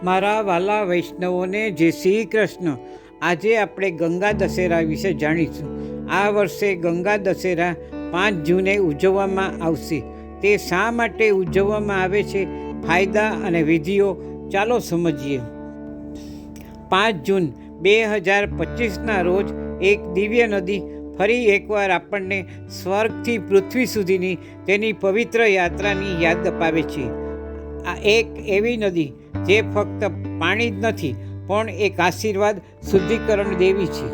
મારા વાલા વૈષ્ણવોને જય શ્રી કૃષ્ણ. આજે આપણે ગંગા દશેરા વિશે જાણીશું. આ વર્ષે ગંગા દશેરા 5 જૂને ઉજવવામાં આવશે. તે શા માટે ઉજવવામાં આવે છે, ફાયદા અને વિધિઓ ચાલો સમજીએ. 5 જૂન 2025ના રોજ એક દિવ્ય નદી ફરી એકવાર આપણને સ્વર્ગથી પૃથ્વી સુધીની તેની પવિત્ર યાત્રાની યાદ અપાવે છે. આ એક એવી નદી જે ફક્ત પાણી જ નથી પણ એક આશીર્વાદ, શુદ્ધિકરણ દેવી છે.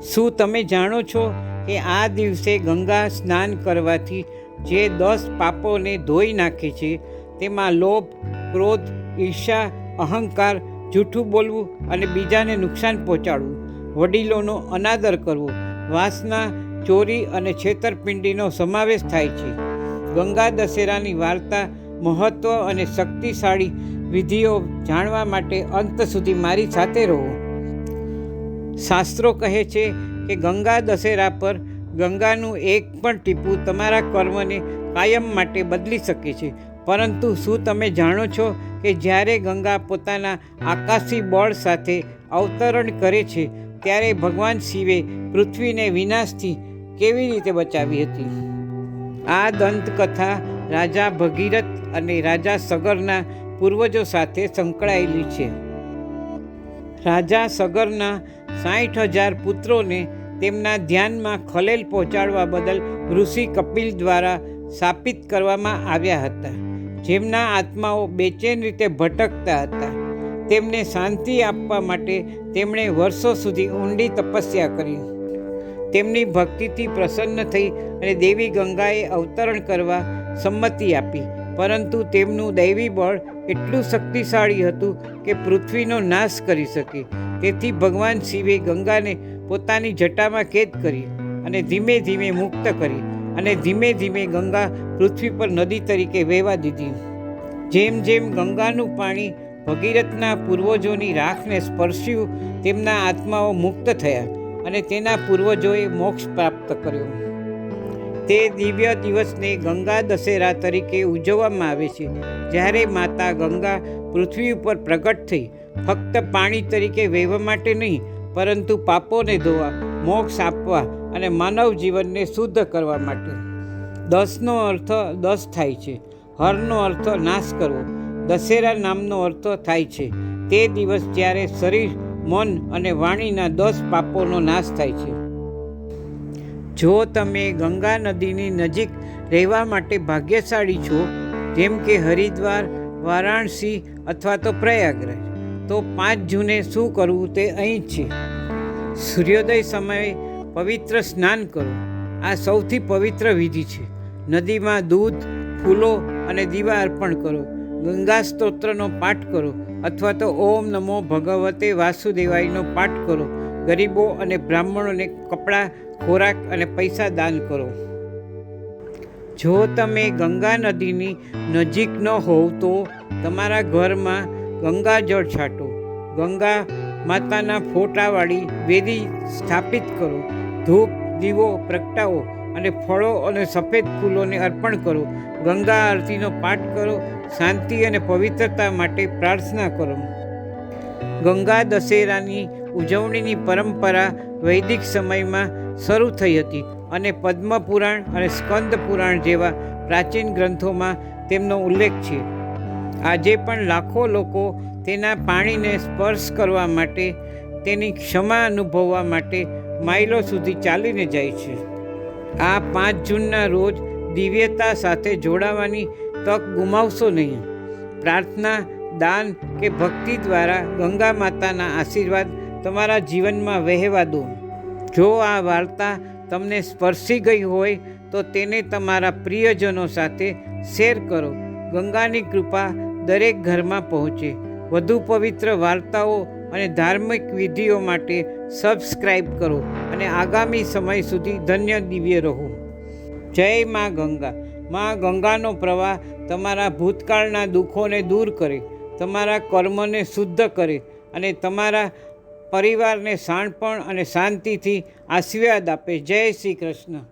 શું તમે જાણો છો કે આ દિવસે ગંગા સ્નાન કરવાથી જે 10 પાપોને ધોઈ નાખે છે, તેમાં લોભ, ક્રોધ, ઈર્ષા, અહંકાર, જૂઠું બોલવું અને બીજાને નુકસાન પહોંચાડવું, વડીલોનો અનાદર કરવો, વાસના, ચોરી અને છેતરપિંડીનો સમાવેશ થાય છે. ગંગા દશેરાની વાર્તા, મહત્વ અને શક્તિશાળી વિધિઓ જાણવા માટે અંત સુધી મારી સાથે રહો. શાસ્ત્રો કહે છે કે ગંગા દશેરા પર ગંગાનું એક પણ ટીપું તમારા કર્મને કાયમ માટે બદલી શકે છે. પરંતુ શું તમે જાણો છો કે જ્યારે ગંગા પોતાના આકાશી બળ સાથે અવતરણ કરે છે, ત્યારે ભગવાન શિવે પૃથ્વીને વિનાશથી કેવી રીતે બચાવી હતી? આ દંતકથા રાજા ભગીરથ અને રાજા સગરના પૂર્વજો સાથે સંકળાયેલી છે. રાજા સગરના 60,000 પુત્રોને તેમના ધ્યાનમાં ખલેલ પહોંચાડવા બદલ ઋષિ કપિલ દ્વારા શાપિત કરવામાં આવ્યા હતા. જેમના આત્માઓ બેચેન રીતે ભટકતા હતા, તેમને શાંતિ આપવા માટે તેમણે વર્ષો સુધી ઊંડી તપસ્યા કરી. તેમની ભક્તિથી પ્રસન્ન થઈ અને દેવી ગંગાએ અવતરણ કરવા સંમતિ આપી. પરંતુ તેમનું દૈવી બળ એટલું શક્તિશાળી હતું કે પૃથ્વીનો નાશ કરી શકે. તેથી ભગવાન શિવે ગંગાને પોતાની જટામાં કેદ કરી અને ધીમે ધીમે મુક્ત કરી અને ધીમે ધીમે ગંગા પૃથ્વી પર નદી તરીકે વહેવા દીધી. જેમ જેમ ગંગાનું પાણી ભગીરથના પૂર્વજોની રાખને સ્પર્શ્યું, તેમના આત્માઓ મુક્ત થયા અને તેના પૂર્વજોએ મોક્ષ પ્રાપ્ત કર્યો. તે દિવ્ય દિવસને ગંગા દશેરા તરીકે ઉજવવામાં આવે છે, જ્યારે માતા ગંગા પૃથ્વી ઉપર પ્રગટ થઈ, ફક્ત પાણી તરીકે વહેવા માટે નહીં, પરંતુ પાપોને ધોવા, મોક્ષ આપવા અને માનવ જીવનને શુદ્ધ કરવા માટે. 10નો અર્થ 10 થાય છે. હરનો અર્થ નાશ કરવો. દશેરા નામનો અર્થ થાય છે તે દિવસ જ્યારે શરીર, મન અને વાણીના 10 પાપોનો નાશ થાય છે. જો તમે ગંગા નદીની નજીક રહેવા માટે ભાગ્યશાળી છો, જેમ કે હરિદ્વાર, વારાણસી અથવા તો પ્રયાગરાજ, તો 5 જૂને શું કરવું તે અહીં છે. સૂર્યોદય સમયે પવિત્ર સ્નાન કરો. આ સૌથી પવિત્ર વિધિ છે. નદીમાં દૂધ, ફૂલો અને દીવા અર્પણ કરો. ગંગા સ્તોત્રનો પાઠ કરો અથવા તો ઓમ નમો ભગવતે વાસુદેવાયનો પાઠ કરો. ગરીબો અને બ્રાહ્મણોને કપડાં, ખોરાક અને પૈસા દાન કરો. જો તમે ગંગા નદીની નજીક ન હોવ તો તમારા ઘરમાં ગંગા જળ છાંટો. ગંગા માતાના ફોટાવાળી વેદી સ્થાપિત કરો. ધૂપ, દીવો પ્રગટાવો અને ફળો અને સફેદ ફૂલોને અર્પણ કરો. ગંગા આરતીનો પાઠ કરો. શાંતિ અને પવિત્રતા માટે પ્રાર્થના કરો. ગંગા દશેરાની ઉજવણીની પરંપરા વૈદિક સમયમાં શરૂ થઈ હતી અને પદ્મપુરાણ અને સ્કંદ પુરાણ જેવા પ્રાચીન ગ્રંથોમાં તેમનો ઉલ્લેખ છે. આજે પણ લાખો લોકો તેના પાણીને સ્પર્શ કરવા માટે, તેની ક્ષમા અનુભવવા માટે માઇલો સુધી ચાલીને જાય છે. આ 5 જૂનના રોજ દિવ્યતા સાથે જોડાવાની તક ગુમાવશો નહીં. પ્રાર્થના, દાન કે ભક્તિ દ્વારા ગંગા માતાના આશીર્વાદ તમારા જીવનમાં વહેવા દો. જો આ વાર્તા તમને સ્પર્શી ગઈ હોય તો તેને તમારા પ્રિયજનો સાથે શેર કરો. ગંગાની કૃપા દરેક ઘરમાં પહોંચે. વધુ પવિત્ર વાર્તાઓ અને ધાર્મિક વિધિઓ માટે સબસ્ક્રાઈબ કરો અને આગામી સમય સુધી ધન્ય દિવ્ય રહો. જય મા ગંગા. મા ગંગાનો પ્રવાહ તમારા ભૂતકાળના દુઃખોને દૂર કરે, તમારા કર્મને શુદ્ધ કરે અને તમારા પરિવારને શાણપણ અને શાંતિથી આશીર્વાદ આપે. જય શ્રી કૃષ્ણ.